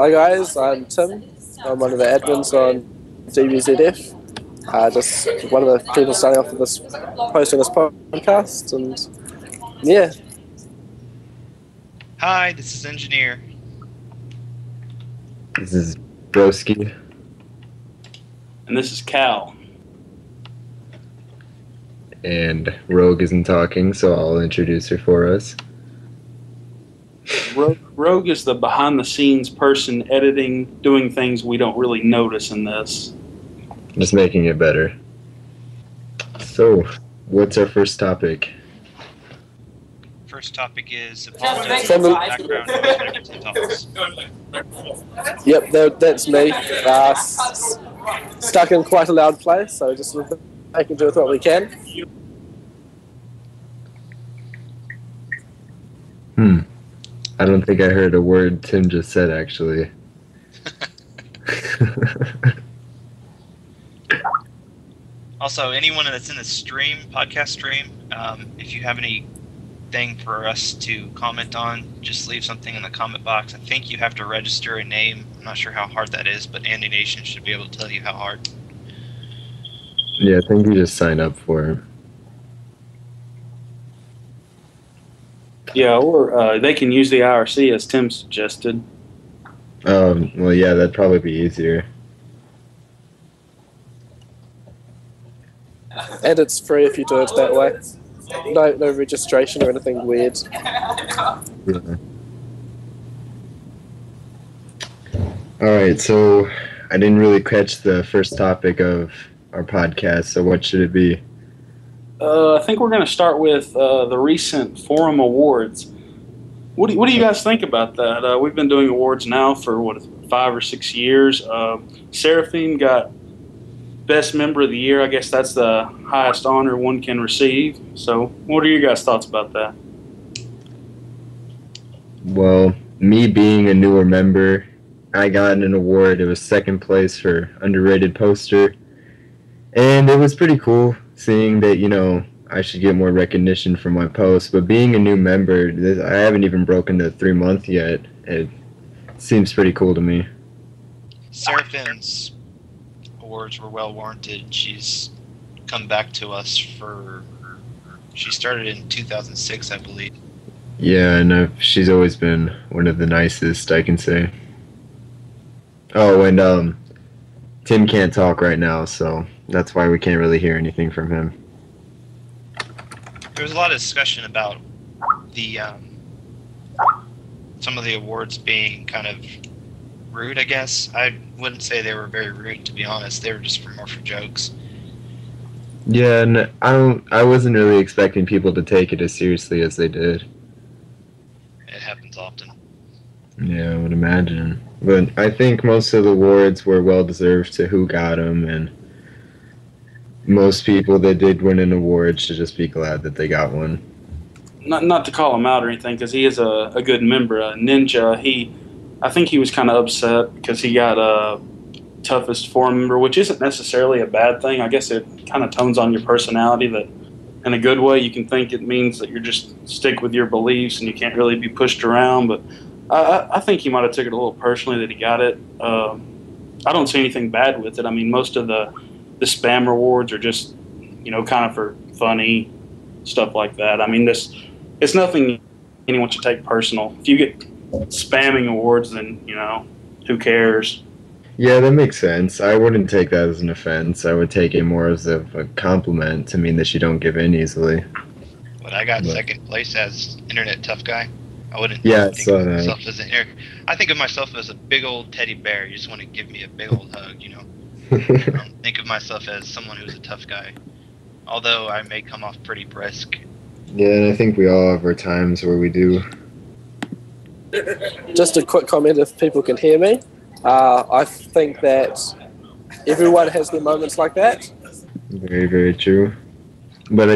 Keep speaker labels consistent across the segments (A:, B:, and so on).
A: Hi guys, I'm Tim. I'm one of the admins on DBZF. Just one of the people starting off with this, posting this podcast, and yeah.
B: Hi, this is Engineer.
C: This is Broskey.
D: And this is Cal.
C: And Rogue isn't talking, so I'll introduce her for us.
D: Rogue is the behind-the-scenes person editing, doing things we don't really notice in this.
C: Just making it better. So, what's our first topic?
B: First topic is apologize for the background noise when I get to the topics.
A: Yep, that's me. Stuck in quite a loud place, so just making do with what we can.
C: I don't think I heard a word Tim just said, actually.
B: Also, anyone that's in the podcast stream, if you have anything for us to comment on, just leave something in the comment box. I think you have to register a name. I'm not sure how hard that is, but Andy Nation should be able to tell you how hard.
C: Yeah, I think you just sign up for it.
D: Yeah, or they can use the IRC as Tim suggested.
C: Well, yeah, that'd probably be easier.
A: And it's free if you do it that way. No registration or anything weird.
C: Yeah. Alright, so I didn't really catch the first topic of our podcast, so what should it be?
D: I think we're going to start with the recent Forum Awards. What do you guys think about that? We've been doing awards now for, 5 or 6 years. Seruphim got Best Member of the Year. I guess that's the highest honor one can receive. So what are your guys' thoughts about that?
C: Well, me being a newer member, I got an award. It was second place for underrated poster. And it was pretty cool seeing that, I should get more recognition for my post. But being a new member, I haven't even broken the 3-month yet. It seems pretty cool to me.
B: Seraphim's awards were well warranted. She's come back to us she started in 2006, I believe.
C: Yeah, and she's always been one of the nicest, I can say. Oh, and Tim can't talk right now, so that's why we can't really hear anything from him.
B: There was a lot of discussion about the some of the awards being kind of rude, I guess. I wouldn't say they were very rude, to be honest. They were just more for jokes.
C: Yeah, and I wasn't really expecting people to take it as seriously as they did.
B: It happens often.
C: Yeah, I would imagine. But I think most of the awards were well-deserved to who got them, and most people that did win an award should just be glad that they got one.
D: Not to call him out or anything, because he is a good member. Ninja, I think he was kind of upset because he got toughest forum member, which isn't necessarily a bad thing. I guess it kind of tones on your personality that in a good way you can think it means that you're just stick with your beliefs and you can't really be pushed around. But I think he might have took it a little personally that he got it. I don't see anything bad with it. I mean, most of the spam rewards are just, kind of for funny stuff like that. I mean, it's nothing anyone should take personal. If you get spamming awards, then, who cares?
C: Yeah, that makes sense. I wouldn't take that as an offense. I would take it more as a compliment to mean that you don't give in easily.
B: But I got second place as Internet Tough Guy. I wouldn't
C: think
B: of myself as I think of myself as a big old teddy bear. You just want to give me a big old hug, I don't think of myself as someone who's a tough guy. Although I may come off pretty brisk.
C: Yeah, and I think we all have our times where we do.
A: Just a quick comment if people can hear me. I think that everyone has their moments like that.
C: Very, very true. But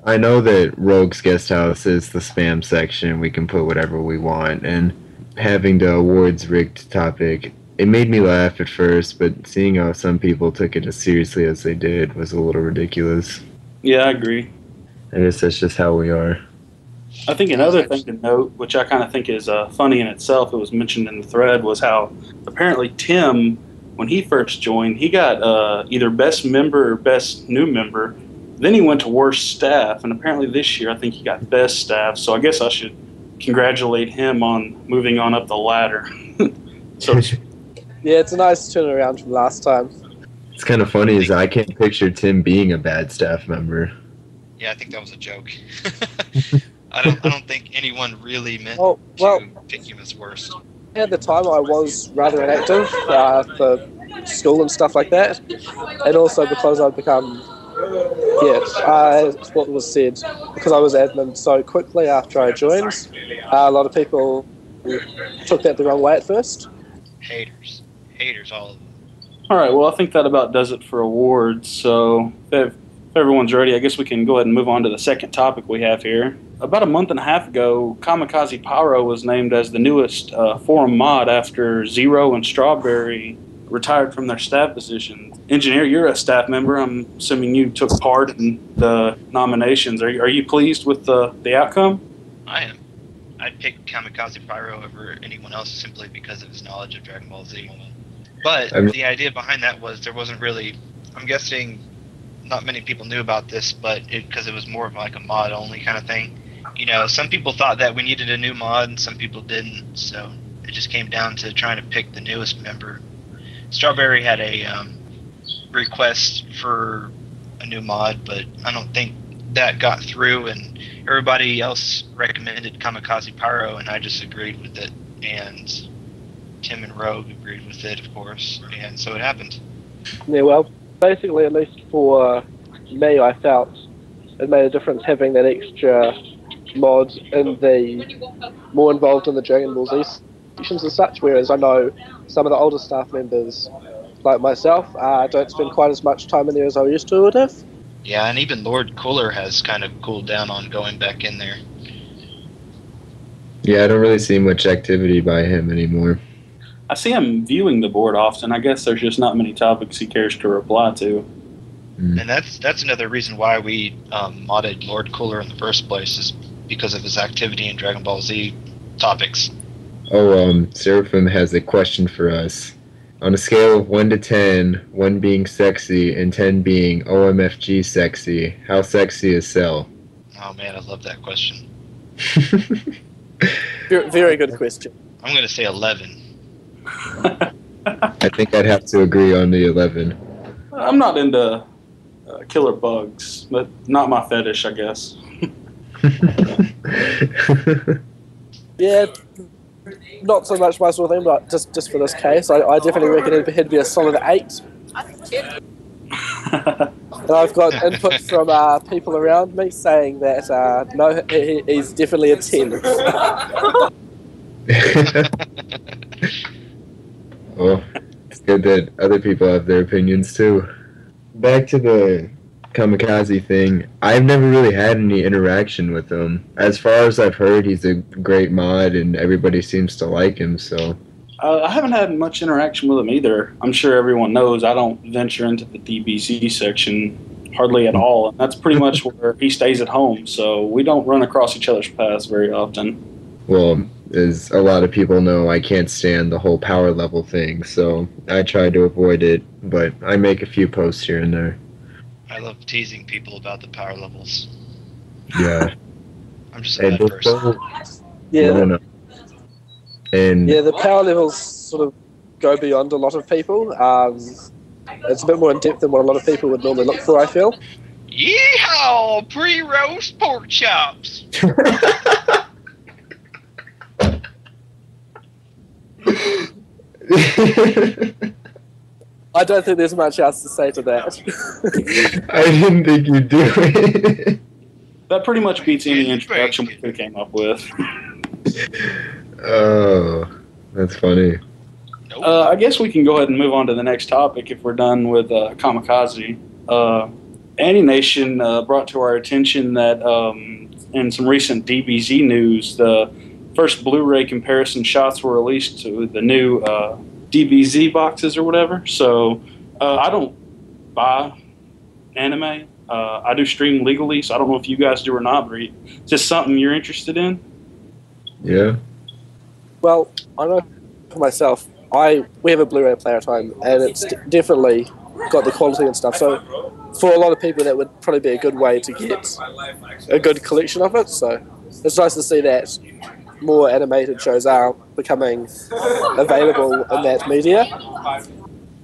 C: I know that Rogue's Guest House is the spam section. We can put whatever we want. And having the awards rigged topic, it made me laugh at first, but seeing how some people took it as seriously as they did was a little ridiculous.
D: Yeah, I agree.
C: I guess that's just how we are.
D: I think another thing to note, which I kind of think is funny in itself, it was mentioned in the thread, was how apparently Tim, when he first joined, he got either best member or best new member. Then he went to worst staff, and apparently this year I think he got best staff. So I guess I should congratulate him on moving on up the ladder. So
A: Yeah, it's a nice turnaround from last time.
C: It's kind of funny is I can't picture Tim being a bad staff member.
B: Yeah, I think that was a joke. I don't think anyone really meant
A: Well,
B: to pick him as worst.
A: at the time I was rather inactive for school and stuff like that, and also because I'd become, what was said, because I was admin so quickly after I joined, a lot of people took that the wrong way at first.
B: Haters, all of them.
D: all right, well, I think that about does it for awards. So if everyone's ready, I guess we can go ahead and move on to the second topic we have here. About a month and a half ago, Kamikaze Pyro was named as the newest forum mod after Zero and Strawberry retired from their staff positions. Engineer, you're a staff member. I'm assuming you took part in the nominations. Are you pleased with the outcome?
B: I am. I'd pick Kamikaze Pyro over anyone else simply because of his knowledge of Dragon Ball Z. But the idea behind that was there wasn't really, I'm guessing not many people knew about this, but because it was more of like a mod only kind of thing. You know, some people thought that we needed a new mod and some people didn't, so it just came down to trying to pick the newest member. Strawberry had a request for a new mod, but I don't think that got through, and everybody else recommended Kamikaze Pyro, and I just agreed with it, and Tim and Rogue agreed with it, of course, and so it happened.
A: Yeah, well, basically, at least for me, I felt it made a difference having that extra mod in the more involved in the Dragon Ball Z sections and such, whereas I know some of the older staff members, like myself, don't spend quite as much time in there as I used to would have.
B: Yeah, and even Lord Cooler has kind of cooled down on going back in there.
C: Yeah, I don't really see much activity by him anymore.
D: I see him viewing the board often. I guess there's just not many topics he cares to reply to.
B: And that's another reason why we modded Lord Cooler in the first place, is because of his activity in Dragon Ball Z topics.
C: Oh, Seruphim has a question for us. On a scale of 1 to 10, 1 being sexy and 10 being OMFG sexy, how sexy is Cell?
B: Oh man, I love that question.
A: Very good question.
B: I'm going to say 11.
C: I think I'd have to agree on the 11.
D: I'm not into killer bugs, but not my fetish, I guess.
A: Yeah, not so much my sort of thing, but just for this case, I definitely reckon it'd be a solid 8. And I've got input from people around me saying that no, he's definitely a 10.
C: Well, it's good that other people have their opinions too. Back to the Kamikaze thing, I've never really had any interaction with him. As far as I've heard, he's a great mod and everybody seems to like him, so...
D: I haven't had much interaction with him either. I'm sure everyone knows I don't venture into the DBZ section hardly at all. And that's pretty much where he stays at home, so we don't run across each other's paths very often.
C: Well, as a lot of people know, I can't stand the whole power level thing, so I try to avoid it, but I make a few posts here and there.
B: I love teasing people about the power levels.
C: Yeah.
B: I'm just a bad person.
A: Yeah.
C: And
A: yeah, the power levels sort of go beyond a lot of people. It's a bit more in depth than what a lot of people would normally look for, I feel.
B: Yeehaw! Pre-roast pork chops!
A: I don't think there's much else to say to that.
C: I didn't think you'd do it.
D: That pretty much beats any introduction we could have came up with.
C: Oh, that's funny.
D: I guess we can go ahead and move on to the next topic if we're done with Kamikaze. Annie Nation brought to our attention that in some recent DBZ news, the first Blu-ray comparison shots were released to the new DBZ boxes or whatever. So I don't buy anime. I do stream legally, so I don't know if you guys do or not, but is this something you're interested in?
C: Yeah.
A: Well, I know for myself, we have a Blu-ray player at home, and it's definitely got the quality and stuff. So for a lot of people, that would probably be a good way to get a good collection of it. So it's nice to see that more animated shows are becoming available in that media.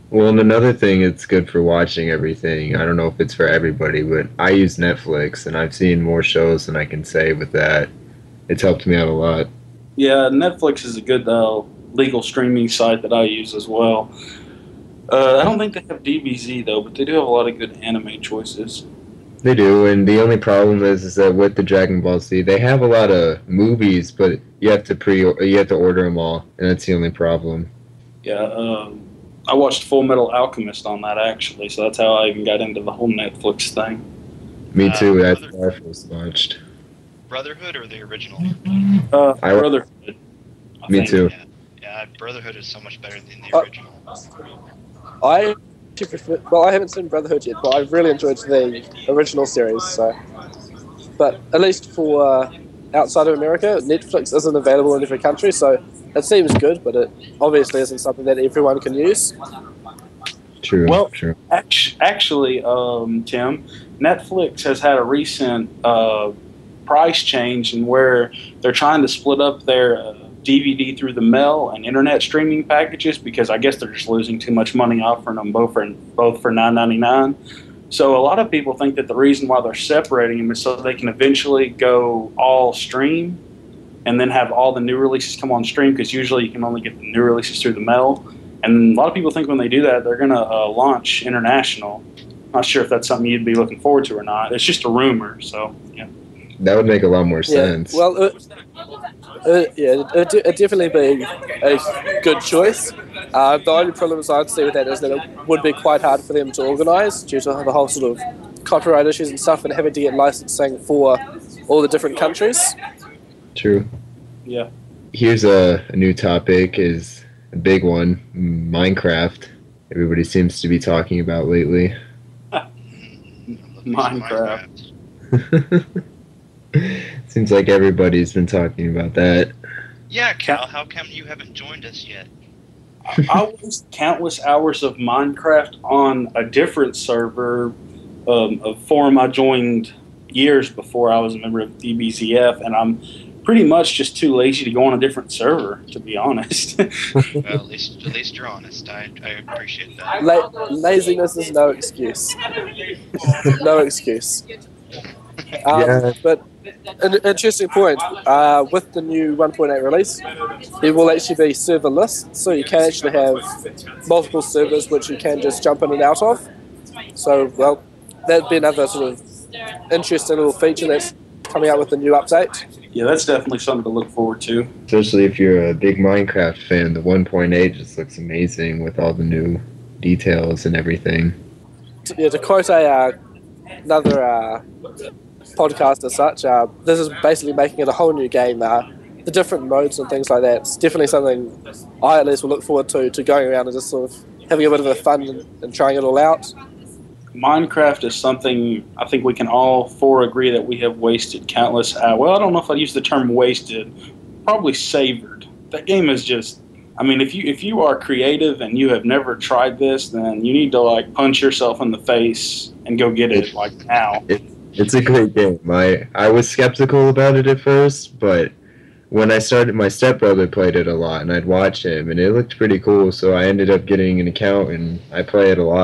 C: Well, and another thing, it's good for watching everything. I don't know if it's for everybody, but I use Netflix, and I've seen more shows than I can say with that. It's helped me out a lot.
D: Yeah, Netflix is a good legal streaming site that I use as well. I don't think they have DBZ, though, but they do have a lot of good anime choices.
C: They do, and the only problem is that with the Dragon Ball Z, they have a lot of movies, but you have to order them all, and that's the only problem.
D: Yeah, I watched Full Metal Alchemist on that, actually, so that's how I even got into the whole Netflix thing.
C: Me too, that's what I first watched.
B: Brotherhood or the original?
D: Brotherhood.
C: Me too.
B: Yeah, Brotherhood is so much better than the original.
A: I haven't seen Brotherhood yet, but I've really enjoyed the original series. So, but at least for outside of America, Netflix isn't available in every country, so it seems good, but it obviously isn't something that everyone can use.
C: True.
D: Well,
C: true.
D: Actually, Tim, Netflix has had a recent price change in where they're trying to split up their DVD through the mail and internet streaming packages because I guess they're just losing too much money offering them both for $9.99. So a lot of people think that the reason why they're separating them is so they can eventually go all stream and then have all the new releases come on stream because usually you can only get the new releases through the mail. And a lot of people think when they do that, they're going to launch international. Not sure if that's something you'd be looking forward to or not. It's just a rumor, so yeah.
C: That would make a lot more sense.
A: Well, it'd definitely be a good choice. The only problems I'd see with that is that it would be quite hard for them to organise due to the whole sort of copyright issues and stuff and having to get licensing for all the different countries.
C: True.
D: Yeah.
C: Here's a new topic, is a big one, Minecraft. Everybody seems to be talking about lately.
D: Minecraft.
C: Seems like everybody's been talking about that.
B: Yeah, Cal, how come you haven't joined us yet?
D: I watched countless hours of Minecraft on a different server, a forum I joined years before I was a member of DBZF, and I'm pretty much just too lazy to go on a different server, to be honest.
B: Well, at least you're honest. I appreciate that.
A: Laziness is no excuse. No excuse.
C: Yeah.
A: But an interesting point, with the new 1.8 release, there will actually be server lists, so you can actually have multiple servers which you can just jump in and out of. So, well, that'd be another sort of interesting little feature that's coming out with the new update.
D: Yeah, that's definitely something to look forward to.
C: Especially if you're a big Minecraft fan, the 1.8 just looks amazing with all the new details and everything.
A: Yeah, to quote another podcast as such, this is basically making it a whole new game. The different modes and things like that, it's definitely something I at least will look forward to going around and just sort of having a bit of a fun and trying it all out.
D: Minecraft is something I think we can all four agree that we have wasted countless hours. Well, I don't know if I'd use the term wasted, probably savored. That game is just, I mean, if you are creative and you have never tried this, then you need to like punch yourself in the face and go get it like now.
C: It's a great game. I was skeptical about it at first, but when I started, my stepbrother played it a lot, and I'd watch him, and it looked pretty cool, so I ended up getting an account, and I play it a lot.